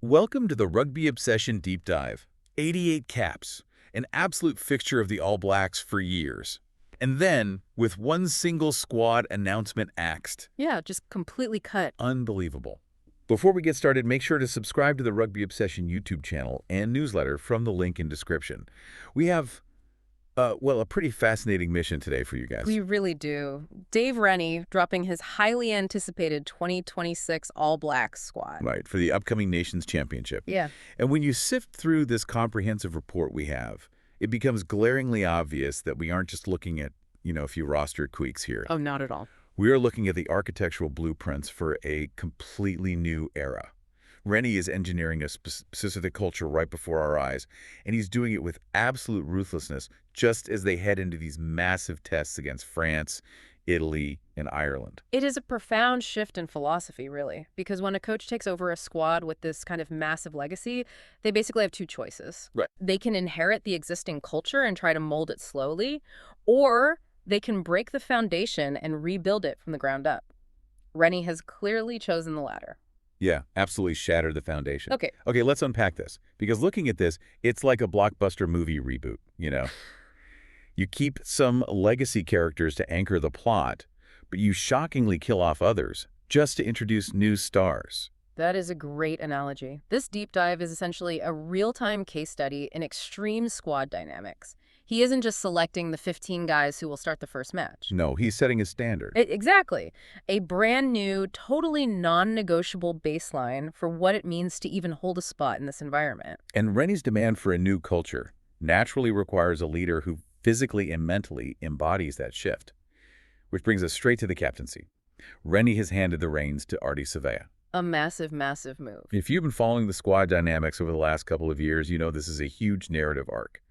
Welcome to the Rugby Obsession Deep Dive. 88 caps, an absolute fixture of the All Blacks for years. And then, with one single squad announcement axed. Yeah, just completely cut. Unbelievable. Before we get started, make sure to subscribe to the Rugby Obsession YouTube channel and newsletter from the link in description. We have, a pretty fascinating mission today for you guys. We really do. Dave Rennie dropping his highly anticipated 2026 All Blacks squad. Right, for the upcoming Nations Championship. Yeah. And when you sift through this comprehensive report we have, it becomes glaringly obvious that we aren't just looking at, a few roster tweaks here. Oh, not at all. We are looking at the architectural blueprints for a completely new era. Rennie is engineering a specific culture right before our eyes, and he's doing it with absolute ruthlessness just as they head into these massive tests against France, Italy, and Ireland. It is a profound shift in philosophy, really, because when a coach takes over a squad with this kind of massive legacy, they basically have two choices. Right. They can inherit the existing culture and try to mold it slowly, or they can break the foundation and rebuild it from the ground up. Rennie has clearly chosen the latter. Yeah, absolutely shatter the foundation. Okay. Okay, let's unpack this. Because looking at this, it's like a blockbuster movie reboot, You keep some legacy characters to anchor the plot, but you shockingly kill off others just to introduce new stars. That is a great analogy. This deep dive is essentially a real-time case study in extreme squad dynamics. He isn't just selecting the 15 guys who will start the first match. No, he's setting a standard. Exactly. A brand new, totally non-negotiable baseline for what it means to even hold a spot in this environment. And Rennie's demand for a new culture naturally requires a leader who physically and mentally embodies that shift. Which brings us straight to the captaincy. Rennie has handed the reins to Ardie Savea. A massive, massive move. If you've been following the squad dynamics over the last couple of years, you know this is a huge narrative arc.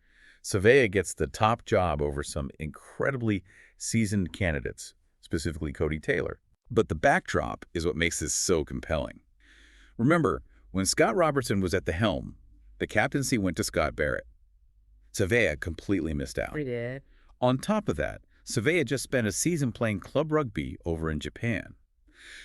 Savea gets the top job over some incredibly seasoned candidates, specifically Cody Taylor. But the backdrop is what makes this so compelling. Remember, when Scott Robertson was at the helm, the captaincy went to Scott Barrett. Savea completely missed out. He did. On top of that, Savea just spent a season playing club rugby over in Japan.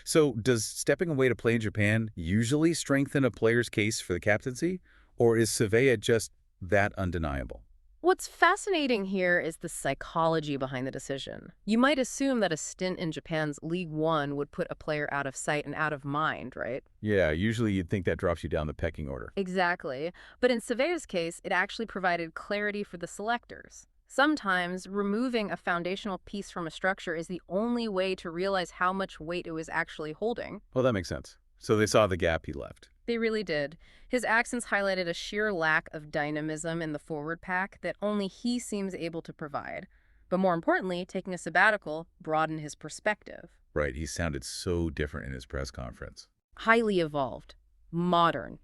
So does stepping away to play in Japan usually strengthen a player's case for the captaincy? Or is Savea just that undeniable? What's fascinating here is the psychology behind the decision. You might assume that a stint in Japan's League One would put a player out of sight and out of mind, right? Yeah, usually you'd think that drops you down the pecking order. Exactly. But in Savea's case, it actually provided clarity for the selectors. Sometimes, removing a foundational piece from a structure is the only way to realize how much weight it was actually holding. Well, that makes sense. So they saw the gap he left. They really did. His actions highlighted a sheer lack of dynamism in the forward pack that only he seems able to provide. But more importantly, taking a sabbatical broadened his perspective. Right, he sounded so different in his press conference. Highly evolved. Modern.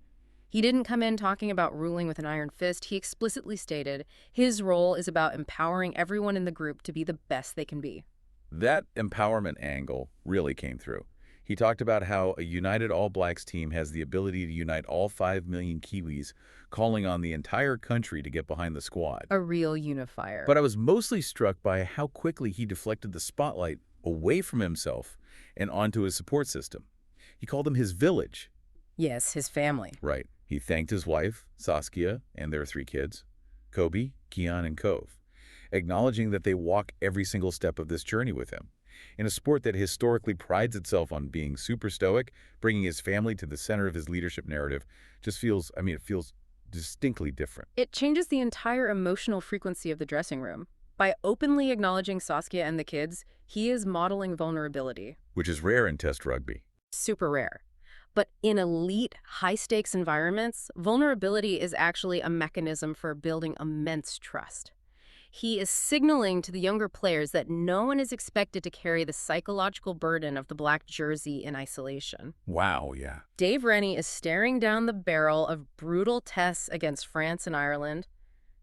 He didn't come in talking about ruling with an iron fist. He explicitly stated his role is about empowering everyone in the group to be the best they can be. That empowerment angle really came through. He talked about how a united All Blacks team has the ability to unite all 5 million Kiwis, calling on the entire country to get behind the squad. A real unifier. But I was mostly struck by how quickly he deflected the spotlight away from himself and onto his support system. He called them his village. Yes, his family. Right. He thanked his wife, Saskia, and their 3 kids, Kobe, Keon, and Cove, acknowledging that they walk every single step of this journey with him. In a sport that historically prides itself on being super stoic, bringing his family to the center of his leadership narrative just feels, it feels distinctly different. It changes the entire emotional frequency of the dressing room. By openly acknowledging Saskia and the kids, he is modeling vulnerability. Which is rare in test rugby. Super rare. But in elite, high-stakes environments, vulnerability is actually a mechanism for building immense trust. He is signaling to the younger players that no one is expected to carry the psychological burden of the black jersey in isolation. Wow, yeah. Dave Rennie is staring down the barrel of brutal tests against France and Ireland.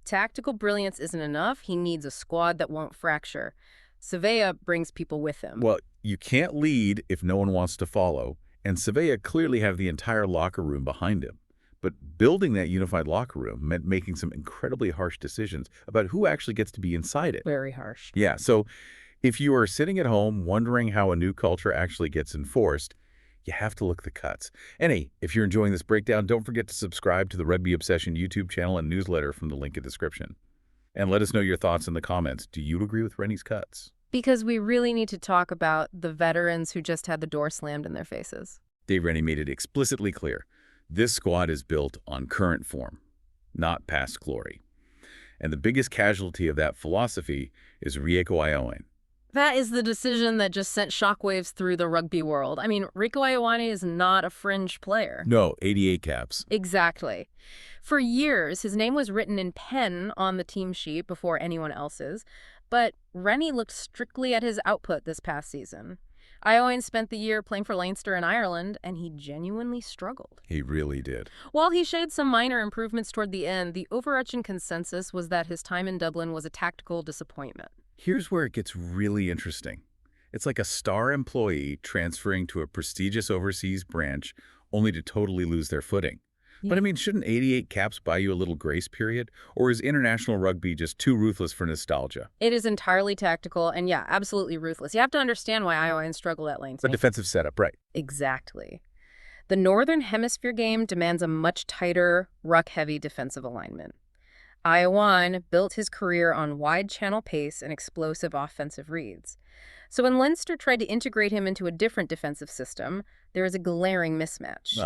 Tactical brilliance isn't enough. He needs a squad that won't fracture. Savea brings people with him. Well, you can't lead if no one wants to follow, and Savea clearly have the entire locker room behind him. But building that unified locker room meant making some incredibly harsh decisions about who actually gets to be inside it. Very harsh. Yeah, so if you are sitting at home wondering how a new culture actually gets enforced, You have to look at the cuts. And hey, if you're enjoying this breakdown, don't forget to subscribe to the Rugby Obsession YouTube channel and newsletter from the link in the description. And let us know your thoughts in the comments. Do you agree with Rennie's cuts? Because we really need to talk about the veterans who just had the door slammed in their faces. Dave Rennie made it explicitly clear. This squad is built on current form, not past glory. And the biggest casualty of that philosophy is Rieko Ioane. That is the decision that just sent shockwaves through the rugby world. I mean, Rieko Ioane is not a fringe player. No, 88 caps. Exactly. For years, his name was written in pen on the team sheet before anyone else's, but Rennie looked strictly at his output this past season. Ioane spent the year playing for Leinster in Ireland, and he genuinely struggled. He really did. While he showed some minor improvements toward the end, the overarching consensus was that his time in Dublin was a tactical disappointment. Here's where it gets really interesting. It's like a star employee transferring to a prestigious overseas branch only to totally lose their footing. Yeah. But I mean, shouldn't 88 caps buy you a little grace period? Or is international rugby just too ruthless for nostalgia? It is entirely tactical and, yeah, absolutely ruthless. You have to understand why Ioane struggled at Leinster. The defensive setup, right. Exactly. The Northern Hemisphere game demands a much tighter, ruck-heavy defensive alignment. Ioane built his career on wide channel pace and explosive offensive reads. So when Leinster tried to integrate him into a different defensive system, there was a glaring mismatch.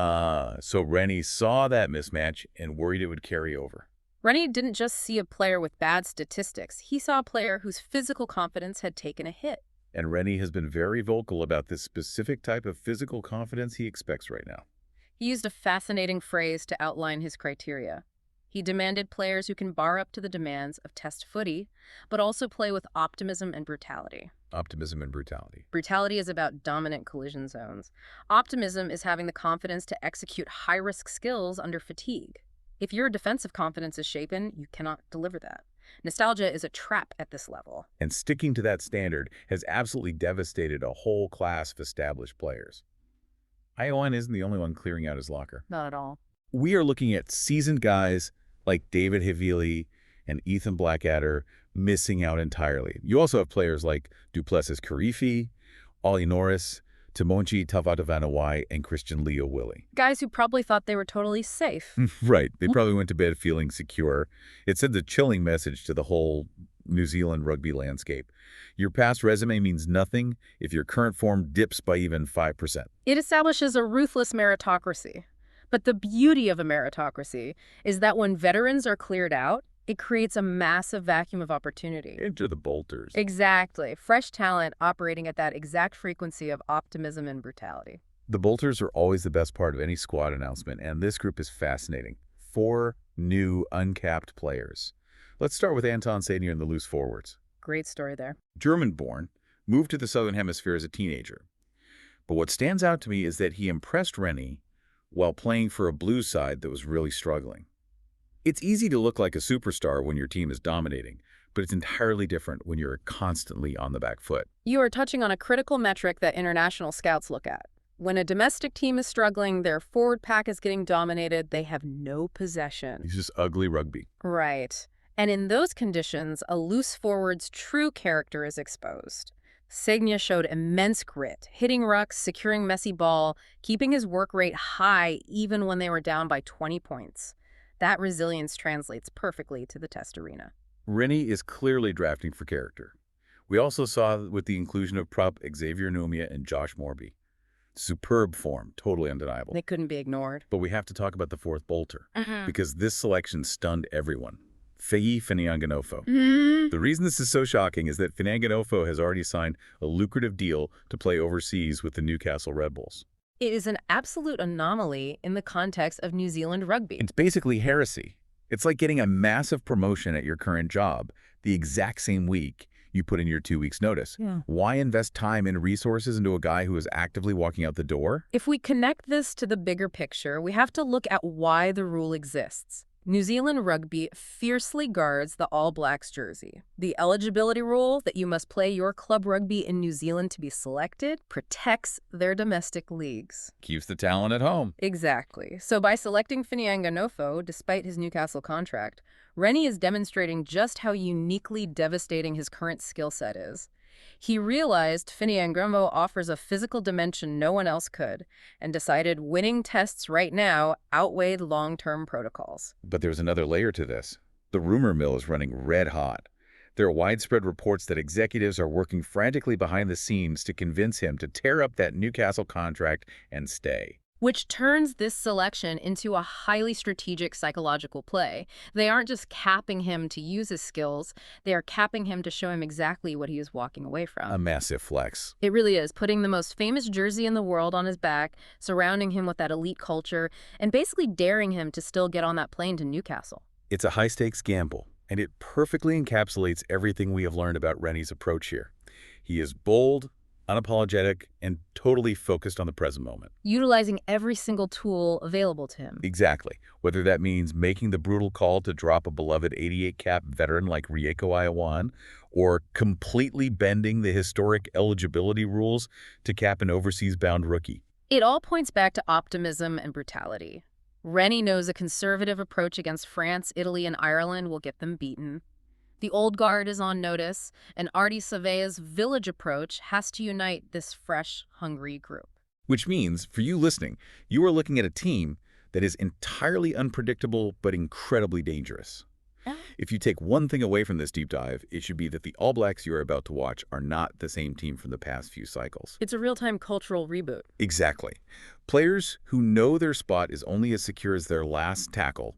So Rennie saw that mismatch and worried it would carry over. Rennie didn't just see a player with bad statistics. He saw a player whose physical confidence had taken a hit. And Rennie has been very vocal about this specific type of physical confidence he expects right now. He used a fascinating phrase to outline his criteria. He demanded players who can bar up to the demands of test footy, but also play with optimism and brutality. Optimism and brutality. Brutality is about dominant collision zones. Optimism is having the confidence to execute high-risk skills under fatigue. If your defensive confidence is shaken, you cannot deliver that. Nostalgia is a trap at this level. And sticking to that standard has absolutely devastated a whole class of established players. Ioane isn't the only one clearing out his locker. Not at all. We are looking at seasoned guys like David Havili and Ethan Blackadder missing out entirely. You also have players like Duplessis Karifi, Ollie Norris, Timonchi Tavatavanawai, and Christian Leo Willie. Guys who probably thought they were totally safe. Right. They probably went to bed feeling secure. It sends a chilling message to the whole New Zealand rugby landscape. Your past resume means nothing if your current form dips by even 5%. It establishes a ruthless meritocracy. But the beauty of a meritocracy is that when veterans are cleared out, it creates a massive vacuum of opportunity. Into the bolters. Exactly. Fresh talent operating at that exact frequency of optimism and brutality. The bolters are always the best part of any squad announcement, and this group is fascinating. 4 new uncapped players. Let's start with Anton Segner and the loose forwards. Great story there. German-born, moved to the Southern Hemisphere as a teenager. But what stands out to me is that he impressed Rennie while playing for a Blues side that was really struggling. It's easy to look like a superstar when your team is dominating, but it's entirely different when you're constantly on the back foot. You are touching on a critical metric that international scouts look at. When a domestic team is struggling, their forward pack is getting dominated, they have no possession. It's just ugly rugby. Right. And in those conditions, a loose forward's true character is exposed. Segner showed immense grit, hitting rucks, securing messy ball, keeping his work rate high even when they were down by 20 points. That resilience translates perfectly to the test arena. Rennie is clearly drafting for character. We also saw with the inclusion of prop Xavier Numia and Josh Morby. Superb form, totally undeniable. They couldn't be ignored. But we have to talk about the fourth bolter, because this selection stunned everyone. Fehi Fineanganofo. The reason this is so shocking is that Fineanganofo has already signed a lucrative deal to play overseas with the Newcastle Red Bulls. It is an absolute anomaly in the context of New Zealand rugby. It's basically heresy. It's like getting a massive promotion at your current job the exact same week you put in your 2 weeks' notice. Yeah. Why invest time and resources into a guy who is actively walking out the door? If we connect this to the bigger picture, we have to look at why the rule exists. New Zealand rugby fiercely guards the All Blacks jersey. The eligibility rule that you must play your club rugby in New Zealand to be selected protects their domestic leagues. Keeps the talent at home. Exactly. So by selecting Fineanganofo, despite his Newcastle contract, Rennie is demonstrating just how uniquely devastating his current skill set is. He realized Fineanganofo offers a physical dimension no one else could, and decided winning tests right now outweighed long-term protocols. But there's another layer to this. The rumor mill is running red hot. There are widespread reports that executives are working frantically behind the scenes to convince him to tear up that Newcastle contract and stay. Which turns this selection into a highly strategic psychological play. They aren't just capping him to use his skills, they are capping him to show him exactly what he is walking away from. A massive flex. It really is, putting the most famous jersey in the world on his back, surrounding him with that elite culture, and basically daring him to still get on that plane to Newcastle. It's a high-stakes gamble, and it perfectly encapsulates everything we have learned about Rennie's approach here. He is bold, unapologetic, and totally focused on the present moment. Utilizing every single tool available to him. Exactly. Whether that means making the brutal call to drop a beloved 88-cap veteran like Rieko Ioane, or completely bending the historic eligibility rules to cap an overseas-bound rookie. It all points back to optimism and brutality. Rennie knows a conservative approach against France, Italy, and Ireland will get them beaten. The old guard is on notice, and Ardie Savea's village approach has to unite this fresh, hungry group. Which means, for you listening, you are looking at a team that is entirely unpredictable but incredibly dangerous. If you take one thing away from this deep dive, it should be that the All Blacks you are about to watch are not the same team from the past few cycles. It's a real-time cultural reboot. Exactly. Players who know their spot is only as secure as their last tackle,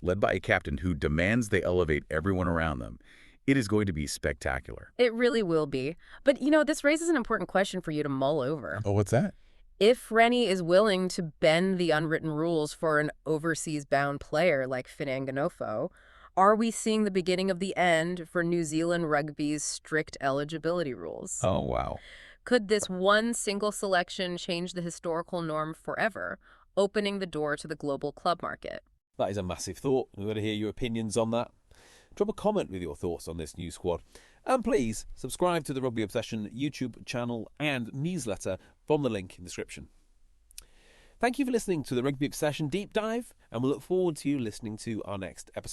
led by a captain who demands they elevate everyone around them. It is going to be spectacular. It really will be. But, this raises an important question for you to mull over. Oh, what's that? If Rennie is willing to bend the unwritten rules for an overseas-bound player like Fineanganofo, are we seeing the beginning of the end for New Zealand rugby's strict eligibility rules? Oh, wow. Could this one single selection change the historical norm forever, opening the door to the global club market? That is a massive thought. We're going to hear your opinions on that. Drop a comment with your thoughts on this new squad. And please subscribe to the Rugby Obsession YouTube channel and newsletter from the link in the description. Thank you for listening to the Rugby Obsession Deep Dive, and we'll look forward to you listening to our next episode.